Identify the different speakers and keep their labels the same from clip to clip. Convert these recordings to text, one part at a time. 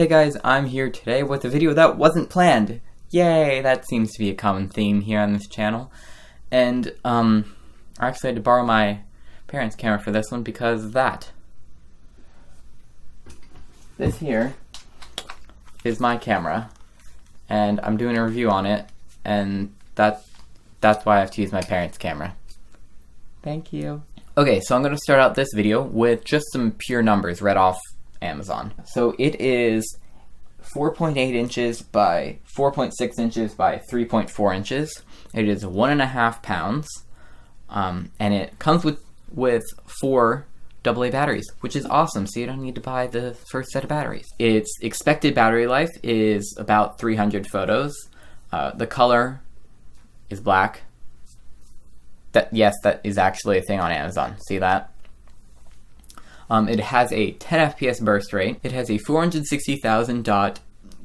Speaker 1: Hey guys, I'm here today with a video that wasn't planned. Yay, that seems to be a common theme here on this channel. And I actually had to borrow my parents' camera for this one because of that. This here is my camera, and I'm doing a review on it, and that's why I have to use my parents' camera. Thank you. Okay, so I'm going to start out this video with just some pure numbers read off Amazon. So it is 4.8 inches by 4.6 inches by 3.4 inches. It is 1.5 pounds, and it comes with 4 AA batteries, which is awesome, so you don't need to buy the first set of batteries. Its expected battery life is about 300 photos. The color is black. Yes, that is actually a thing on Amazon. See that? It has a 10 FPS burst rate. It has a 460,000 dot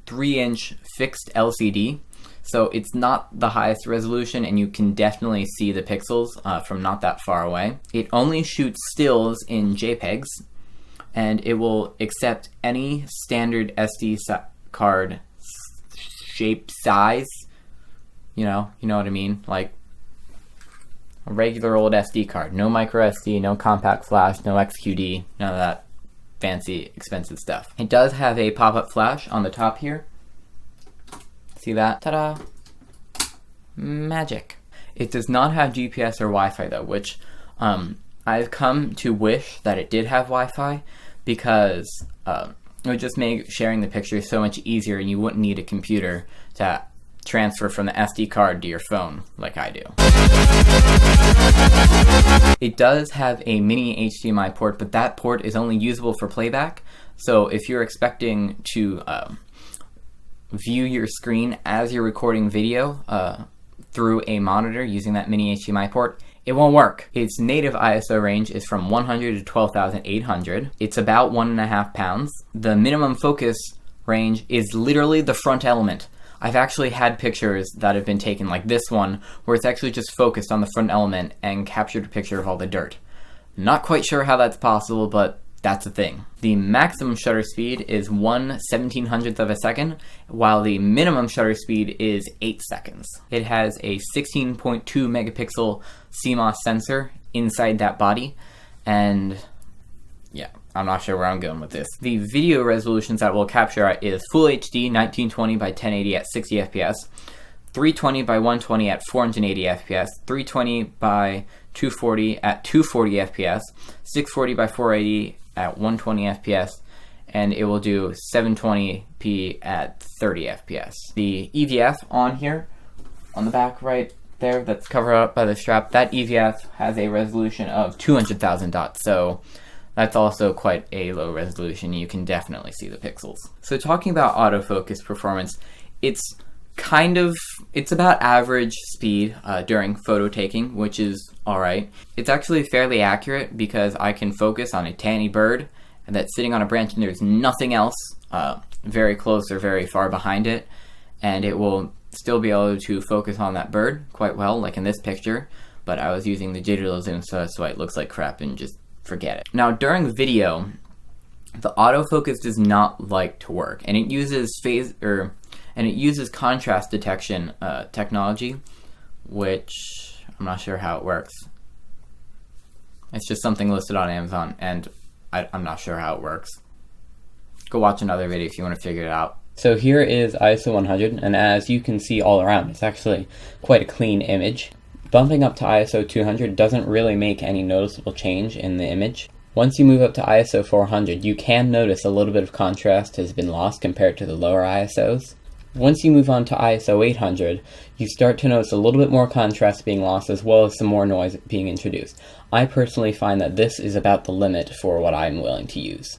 Speaker 1: 3-inch fixed LCD, so it's not the highest resolution, and you can definitely see the pixels from not that far away. It only shoots stills in JPEGs, and it will accept any standard SD card shape size. You know what I mean? Like a regular old SD card. No micro SD, no compact flash, no XQD, none of that fancy, expensive stuff. It does have a pop-up flash on the top here. See that? Ta-da! Magic. It does not have GPS or Wi-Fi though, which I've come to wish that it did have Wi-Fi, because it would just make sharing the pictures so much easier, and you wouldn't need a computer to transfer from the SD card to your phone like I do. It does have a mini HDMI port, but that port is only usable for playback. So if you're expecting to view your screen as you're recording video through a monitor using that mini HDMI port, it won't work. Its native ISO range is from 100 to 12,800. It's about 1.5 pounds. The minimum focus range is literally the front element. I've actually had pictures that have been taken, like this one, where it's actually just focused on the front element and captured a picture of all the dirt. Not quite sure how that's possible, but that's a thing. The maximum shutter speed is 1/1700th of a second, while the minimum shutter speed is 8 seconds. It has a 16.2 megapixel CMOS sensor inside that body, and yeah, I'm not sure where I'm going with this. The video resolutions that we'll capture is Full HD 1920 by 1080 at 60 FPS, 320 by 120 at 480 FPS, 320 by 240 at 240 FPS, 640 by 480 at 120 FPS, and it will do 720p at 30 FPS. The EVF on here, on the back right there, that's covered up by the strap, that EVF has a resolution of 200,000 dots, so that's also quite a low resolution. You can definitely see the pixels. So talking about autofocus performance, it's about average speed during photo taking, which is alright. It's actually fairly accurate because I can focus on a tiny bird that's sitting on a branch and there's nothing else very close or very far behind it, and it will still be able to focus on that bird quite well, like in this picture, but I was using the digital zoom, so that's why it looks like crap, and just forget it. Now during video, the autofocus does not like to work, and it uses contrast detection technology, which I'm not sure how it works. It's just something listed on Amazon, and I'm not sure how it works. Go watch another video if you want to figure it out. So here is ISO 100, and as you can see all around, it's actually quite a clean image. Bumping up to ISO 200 doesn't really make any noticeable change in the image. Once you move up to ISO 400, you can notice a little bit of contrast has been lost compared to the lower ISOs. Once you move on to ISO 800, you start to notice a little bit more contrast being lost, as well as some more noise being introduced. I personally find that this is about the limit for what I'm willing to use.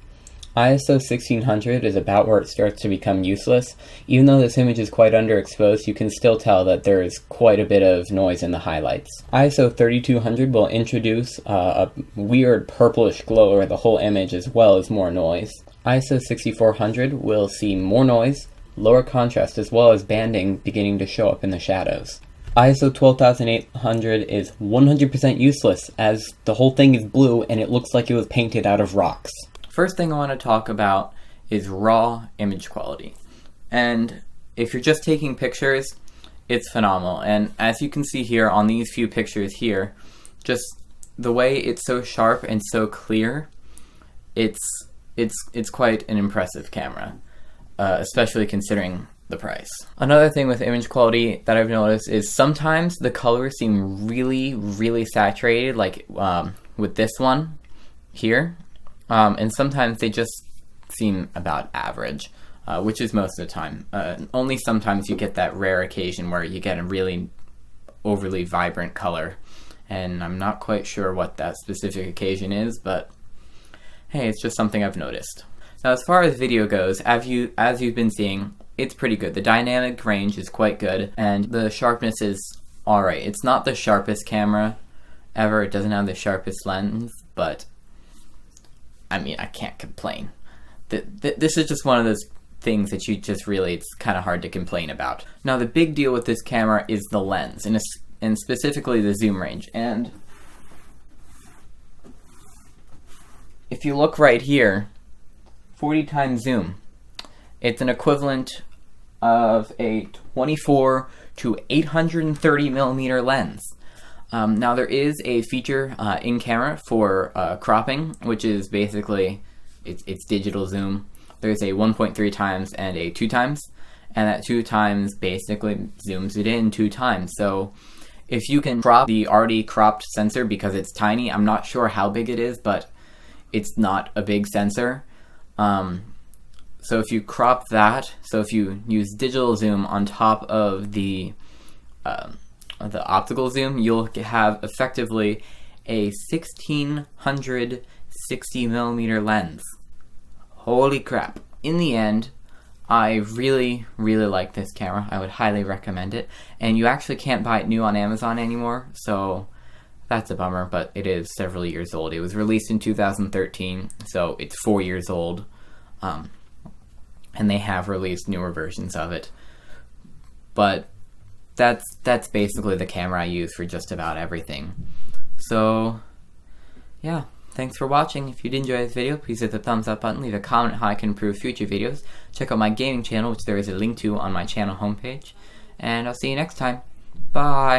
Speaker 1: ISO 1600 is about where it starts to become useless. Even though this image is quite underexposed, you can still tell that there is quite a bit of noise in the highlights. ISO 3200 will introduce a weird purplish glow over the whole image, as well as more noise. ISO 6400 will see more noise, lower contrast, as well as banding beginning to show up in the shadows. ISO 12800 is 100% useless, as the whole thing is blue and it looks like it was painted out of rocks. First thing I want to talk about is raw image quality. And if you're just taking pictures, it's phenomenal. And as you can see here on these few pictures here, just the way it's so sharp and so clear, it's quite an impressive camera, especially considering the price. Another thing with image quality that I've noticed is sometimes the colors seem really saturated, like with this one here, and sometimes they just seem about average, which is most of the time. Only sometimes you get that rare occasion where you get a really overly vibrant color, and I'm not quite sure what that specific occasion is, but hey, it's just something I've noticed. Now, as far as video goes, as you've been seeing, it's pretty good. The dynamic range is quite good, and the sharpness is alright. It's not the sharpest camera ever. It doesn't have the sharpest lens, but I mean, I can't complain. This is just one of those things that you just really, it's kind of hard to complain about. Now, the big deal with this camera is the lens, and specifically the zoom range. And if you look right here, 40 times zoom, it's an equivalent of a 24 to 830 millimeter lens. Now, there is a feature in camera for cropping, which is basically it's digital zoom. There's a 1.3 times and a 2 times, and that 2 times basically zooms it in 2 times. So if you can crop the already cropped sensor, because it's tiny, I'm not sure how big it is, but it's not a big sensor. So if you crop that, so if you use digital zoom on top of the optical zoom, you'll have effectively a 1660 millimeter lens. Holy crap. In the end, I really like this camera. I would highly recommend it. And you actually can't buy it new on Amazon anymore, so that's a bummer, but it is several years old. It was released in 2013, so it's 4 years old. And they have released newer versions of it. But that's basically the camera I use for just about everything. So, yeah. Thanks for watching. If you did enjoy this video, please hit the thumbs up button, leave a comment how I can improve future videos. Check out my gaming channel, which there is a link to on my channel homepage. And I'll see you next time. Bye!